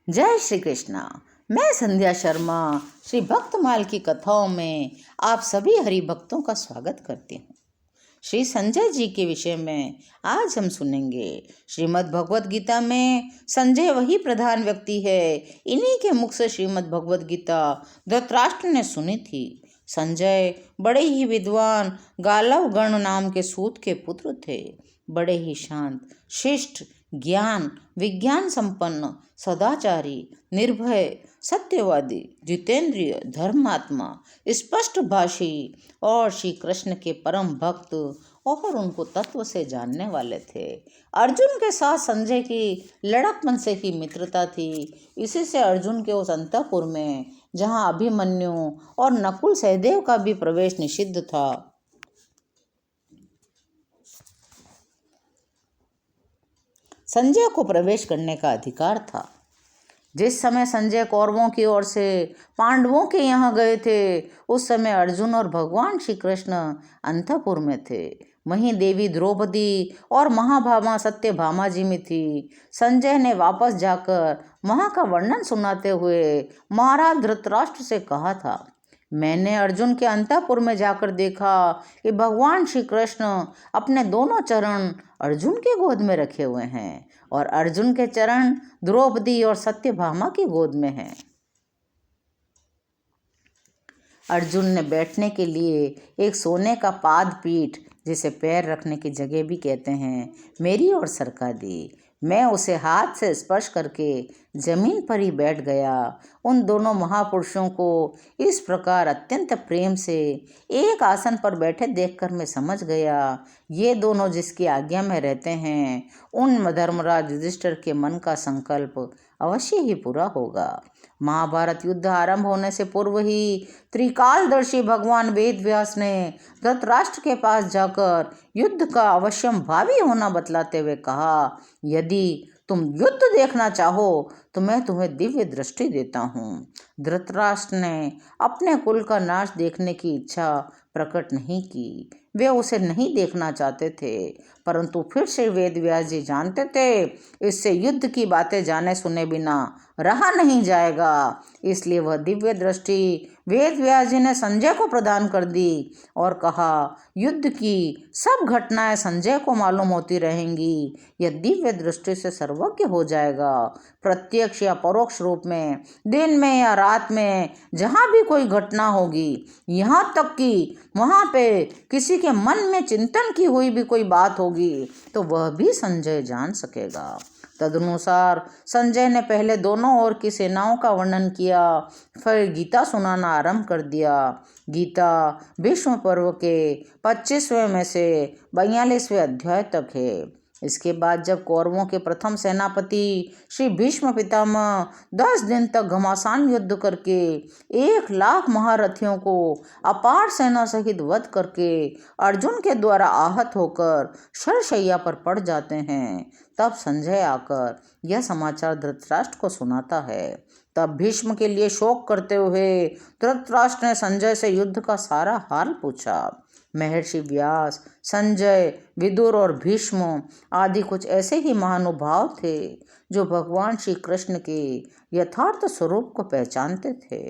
जय श्री कृष्णा। मैं संध्या शर्मा श्री भक्तमाल की कथाओं में आप सभी हरि भक्तों का स्वागत करती हूँ। श्री संजय जी के विषय में आज हम सुनेंगे। श्रीमद् भगवद गीता में संजय वही प्रधान व्यक्ति है। इन्हीं के मुख से श्रीमद् भगवद गीता धृतराष्ट्र ने सुनी थी। संजय बड़े ही विद्वान गालव गण नाम के सूत के पुत्र थे। बड़े ही शांत, शिष्ट, ज्ञान विज्ञान संपन्न, सदाचारी, निर्भय, सत्यवादी, जितेंद्रिय, धर्मात्मा, स्पष्ट भाषी और श्री कृष्ण के परम भक्त और उनको तत्व से जानने वाले थे। अर्जुन के साथ संजय की लड़कपन से ही मित्रता थी। इसी से अर्जुन के उस अंतःपुर में जहाँ अभिमन्यु और नकुल सहदेव का भी प्रवेश निषिद्ध था, संजय को प्रवेश करने का अधिकार था। जिस समय संजय कौरवों की ओर से पांडवों के यहाँ गए थे, उस समय अर्जुन और भगवान श्री कृष्ण अंतःपुर में थे। वहीं देवी द्रौपदी और महाभामा सत्यभामा जी में थी। संजय ने वापस जाकर वहाँ का वर्णन सुनाते हुए महाराज धृतराष्ट्र से कहा था, मैंने अर्जुन के अंतःपुर में जाकर देखा कि भगवान श्री कृष्ण अपने दोनों चरण अर्जुन के गोद में रखे हुए हैं और अर्जुन के चरण द्रौपदी और सत्यभामा की गोद में हैं। अर्जुन ने बैठने के लिए एक सोने का पाद पीठ, जिसे पैर रखने की जगह भी कहते हैं, मेरी ओर सरका दी। मैं उसे हाथ से स्पर्श करके जमीन पर ही बैठ गया। उन दोनों महापुरुषों को इस प्रकार अत्यंत प्रेम से एक आसन पर बैठे देखकर मैं समझ गया, ये दोनों जिसकी आज्ञा में रहते हैं, उन धर्मराज युधिष्ठिर के मन का संकल्प अवश्य ही पूरा होगा। महाभारत युद्ध आरंभ होने से पूर्व ही त्रिकालदर्शी भगवान वेद व्यास ने धृतराष्ट्र के पास जाकर युद्ध का अवश्यम भावी होना बतलाते हुए कहा, यदि तुम युद्ध देखना चाहो तो मैं तुम्हें दिव्य दृष्टि देता हूँ। धृतराष्ट्र ने अपने कुल का नाश देखने की इच्छा प्रकट नहीं की। वे उसे नहीं देखना चाहते थे, परंतु फिर से वेद व्यास जी जानते थे इससे युद्ध की बातें जाने सुने बिना रहा नहीं जाएगा। इसलिए वह दिव्य दृष्टि वेद व्यास जी ने संजय को प्रदान कर दी और कहा, युद्ध की सब घटनाएं संजय को मालूम होती रहेंगी। यह दिव्य दृष्टि से सर्वज्ञ हो जाएगा। प्रत्यक्ष या परोक्ष रूप में, दिन में या रात में, जहाँ भी कोई घटना होगी, यहाँ तक कि वहाँ पे किसी के मन में चिंतन की हुई भी कोई बात होगी तो वह भी संजय जान सकेगा। तदनुसार संजय ने पहले दोनों ओर की सेनाओं का वर्णन किया, फिर गीता सुनाना आरंभ कर दिया। गीता भीष्म पर्व के 25वें में से 42वें अध्याय तक है। इसके बाद जब कौरवों के प्रथम सेनापति श्री भीष्म पितामह 10 दिन तक घमासान युद्ध करके 1,00,000 महारथियों को अपार सेना सहित वध करके अर्जुन के द्वारा आहत होकर शरशैया पर पड़ जाते हैं, तब संजय आकर यह समाचार धृतराष्ट्र को सुनाता है। तब भीष्म के लिए शोक करते हुए धृतराष्ट्र ने संजय से युद्ध का सारा हाल पूछा। महर्षि व्यास, संजय, विदुर और भीष्म आदि कुछ ऐसे ही महानुभाव थे जो भगवान श्री कृष्ण के यथार्थ स्वरूप को पहचानते थे।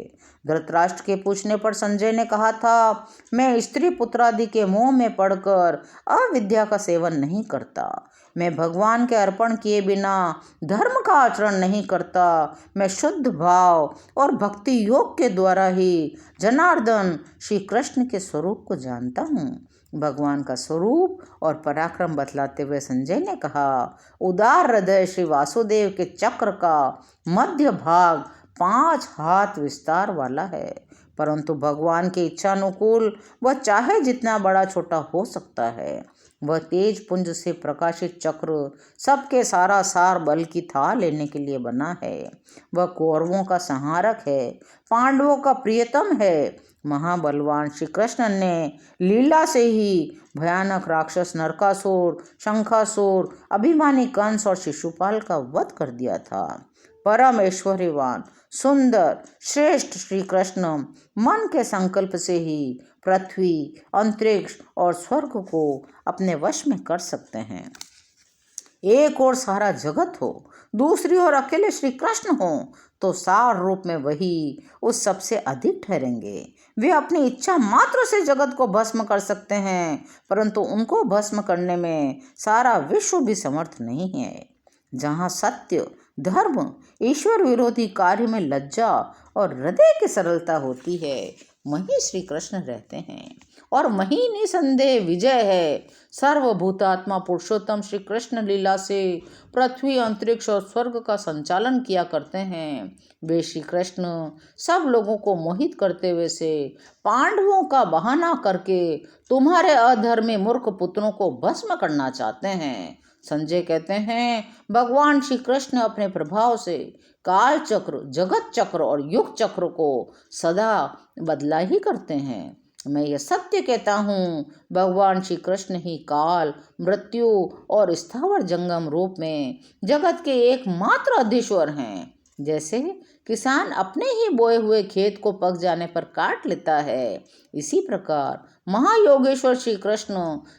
धृतराष्ट्र के पूछने पर संजय ने कहा था, मैं स्त्री पुत्रादि के मोह में पड़कर अविद्या का सेवन नहीं करता। मैं भगवान के अर्पण किए बिना धर्म का आचरण नहीं करता। मैं शुद्ध भाव और भक्ति योग के द्वारा ही जनार्दन श्री कृष्ण के स्वरूप को जानता हूँ। भगवान का स्वरूप और पराक्रम बतलाते हुए संजय ने कहा, उदार हृदय श्री वासुदेव के चक्र का मध्य भाग 5 हाथ विस्तार वाला है, परंतु भगवान की इच्छानुकूल वह चाहे जितना बड़ा छोटा हो सकता है। वह तेज पुंज से प्रकाशित चक्र सबके सारा सार बल की था लेने के लिए बना है। वह कौरवों का संहारक है, पांडवों का प्रियतम है। महाबलवान श्री कृष्ण ने लीला से ही भयानक राक्षस नरकासुर, शंखासुर, अभिमानी कंस और शिशुपाल का वध कर दिया था। परम ऐश्वर्यवान, सुंदर, श्रेष्ठ श्री कृष्ण मन के संकल्प से ही पृथ्वी, अंतरिक्ष और स्वर्ग को अपने वश में कर सकते हैं। एक ओर सारा जगत हो, दूसरी ओर अकेले श्री कृष्ण हो, तो सार रूप में वही उस सबसे अधिक ठहरेंगे। वे अपनी इच्छा मात्र से जगत को भस्म कर सकते हैं, परंतु उनको भस्म करने में सारा विश्व भी समर्थ नहीं है। जहाँ सत्य, धर्म, ईश्वर विरोधी कार्य में लज्जा और हृदय की सरलता होती है, वहीं श्री कृष्ण रहते हैं और वहीं निसंदेह विजय है। सर्वभूतात्मा पुरुषोत्तम श्री कृष्ण लीला से पृथ्वी, अंतरिक्ष और स्वर्ग का संचालन किया करते हैं। वे श्री कृष्ण सब लोगों को मोहित करते हुए से पांडवों का बहाना करके तुम्हारे अधर्मी मूर्ख पुत्रों को भस्म करना चाहते हैं। संजय कहते हैं, भगवान श्री कृष्ण अपने प्रभाव से काल चक्र, जगत चक्र और युग चक्र को सदा बदला ही करते हैं। मैं यह सत्य कहता हूँ, भगवान श्री कृष्ण ही काल, मृत्यु और स्थावर जंगम रूप में जगत के एकमात्र अधीश्वर हैं। जैसे किसान अपने ही बोए हुए खेत को पक जाने पर काट लेता है, इसी प्रकार महायोगेश्वर श्री कृष्ण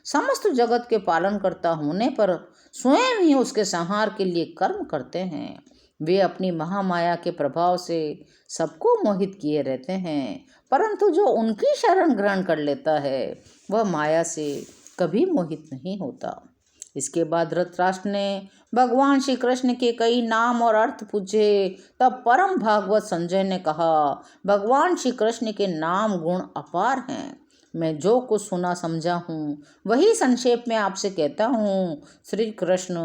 समस्त जगत के पालन करता होने पर स्वयं ही उसके संहार के लिए कर्म करते हैं। वे अपनी महामाया के प्रभाव से सबको मोहित किए रहते हैं, परंतु जो उनकी शरण ग्रहण कर लेता है वह माया से कभी मोहित नहीं होता। इसके बाद धृतराष्ट्र ने भगवान श्री कृष्ण के कई नाम और अर्थ पूछे। तब परम भागवत संजय ने कहा, भगवान श्री कृष्ण के नाम गुण अपार हैं। मैं जो कुछ सुना समझा हूँ वही संक्षेप में आपसे कहता हूँ। श्री कृष्ण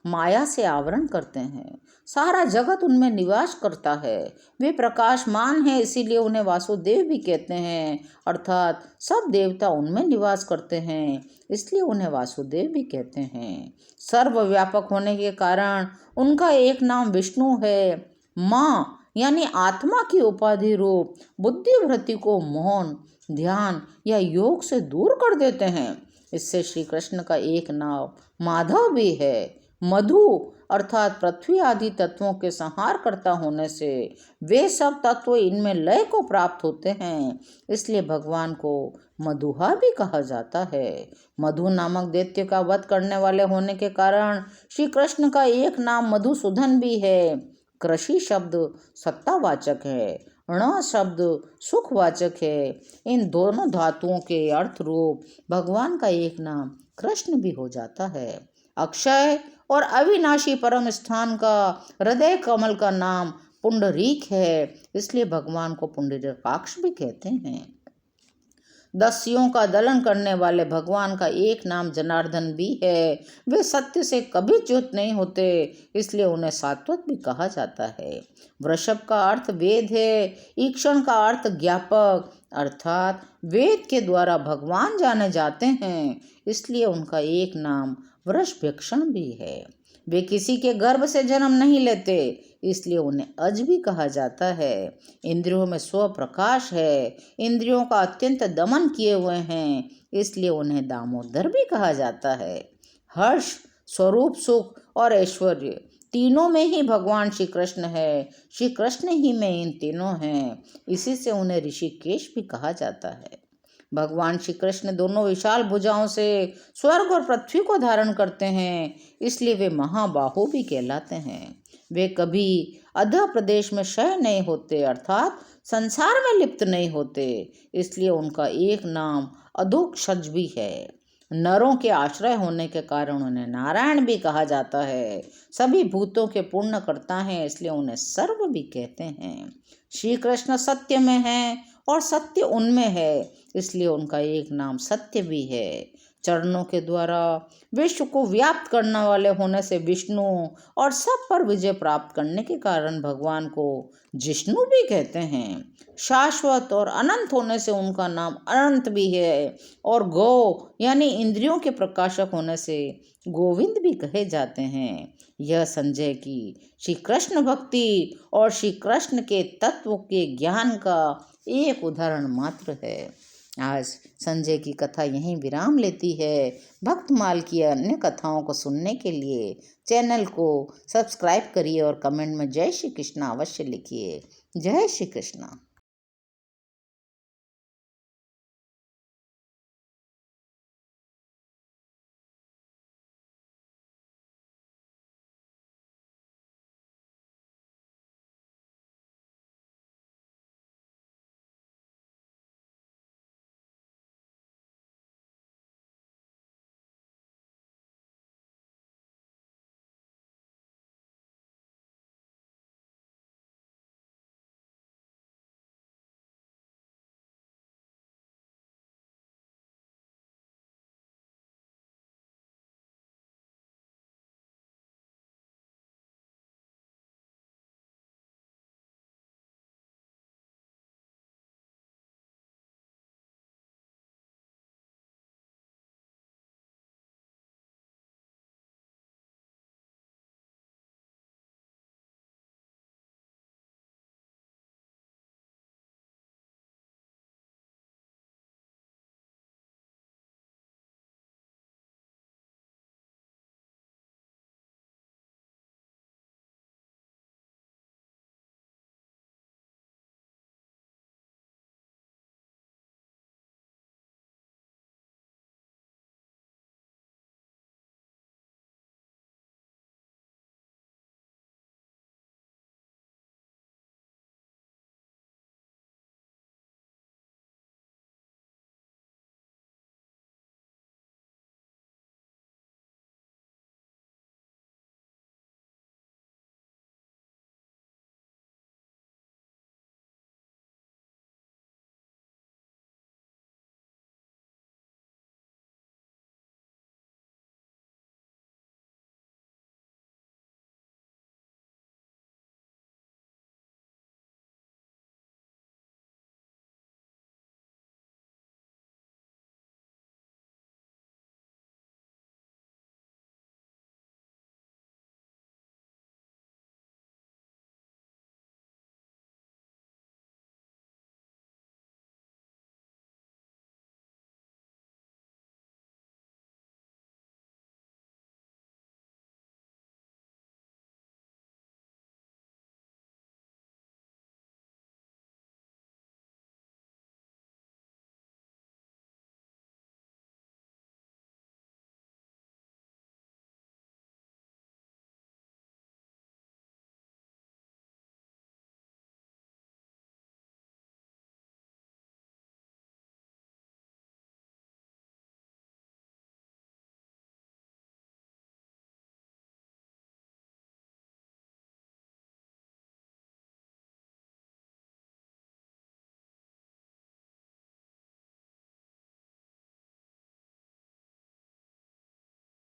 माया से आवरण करते हैं, सारा जगत उनमें निवास करता है। वे प्रकाशमान हैं, इसीलिए उन्हें वासुदेव भी कहते हैं, अर्थात सब देवता उनमें निवास करते हैं, इसलिए उन्हें वासुदेव भी कहते हैं। सर्वव्यापक होने के कारण उनका एक नाम विष्णु है। माँ यानी आत्मा की उपाधि रूप बुद्धिवृत्ति को मौन, ध्यान या योग से दूर कर देते हैं। इससे श्री कृष्ण का एक नाम माधव भी है। मधु अर्थात पृथ्वी आदि तत्वों के संहार करता होने से वे सब तत्व इनमें लय को प्राप्त होते हैं, इसलिए भगवान को मधुहा भी कहा जाता है। मधु नामक दैत्य का वध करने वाले होने के कारण श्री कृष्ण का एक नाम मधुसूदन भी है। कृषि शब्द सत्तावाचक है, ण शब्द सुखवाचक है। इन दोनों धातुओं के अर्थ रूप भगवान का एक नाम कृष्ण भी हो जाता है। अक्षय और अविनाशी परम स्थान का हृदय कमल का नाम पुंडरीक है, इसलिए भगवान को पुंडरीकाक्ष भी कहते हैं। दस्युओं का दलन करने वाले भगवान का एक नाम जनार्दन भी है। वे सत्य से कभी च्युत नहीं होते, इसलिए उन्हें सात्वत भी कहा जाता है। वृषभ का अर्थ वेद है, ईक्षण का अर्थ ज्ञापक, अर्थात वेद के द्वारा भगवान जाने जाते हैं, इसलिए उनका एक नाम वृषभेक्षण भी है। वे किसी के गर्भ से जन्म नहीं लेते, इसलिए उन्हें अज भी कहा जाता है। इंद्रियों में स्वप्रकाश है, इंद्रियों का अत्यंत दमन किए हुए हैं, इसलिए उन्हें दामोदर भी कहा जाता है। हर्ष, स्वरूप सुख और ऐश्वर्य तीनों में ही भगवान श्री कृष्ण है। श्री कृष्ण ही में इन तीनों हैं, इसी से उन्हें ऋषिकेश भी कहा जाता है। भगवान श्री कृष्ण दोनों विशाल भुजाओं से स्वर्ग और पृथ्वी को धारण करते हैं, इसलिए वे महाबाहु भी कहलाते हैं। वे कभी अधः प्रदेश में क्षय नहीं होते, अर्थात संसार में लिप्त नहीं होते, इसलिए उनका एक नाम अधोक्षज भी है। नरों के आश्रय होने के कारण उन्हें नारायण भी कहा जाता है। सभी भूतों के पूर्ण करता है, इसलिए उन्हें सर्व भी कहते हैं। श्री कृष्ण सत्य में हैं और सत्य उनमें है, इसलिए उनका एक नाम सत्य भी है। चरणों के द्वारा विश्व को व्याप्त करने वाले होने से विष्णु और सब पर विजय प्राप्त करने के कारण भगवान को जिष्णु भी कहते हैं। शाश्वत और अनंत होने से उनका नाम अनंत भी है, और गौ यानी इंद्रियों के प्रकाशक होने से गोविंद भी कहे जाते हैं। यह संजय की श्री कृष्ण भक्ति और श्री कृष्ण के तत्व के ज्ञान का एक उदाहरण मात्र है। आज संजय की कथा यहीं विराम लेती है। भक्तमाल की अन्य कथाओं को सुनने के लिए चैनल को सब्सक्राइब करिए और कमेंट में जय श्री कृष्ण अवश्य लिखिए। जय श्री कृष्ण।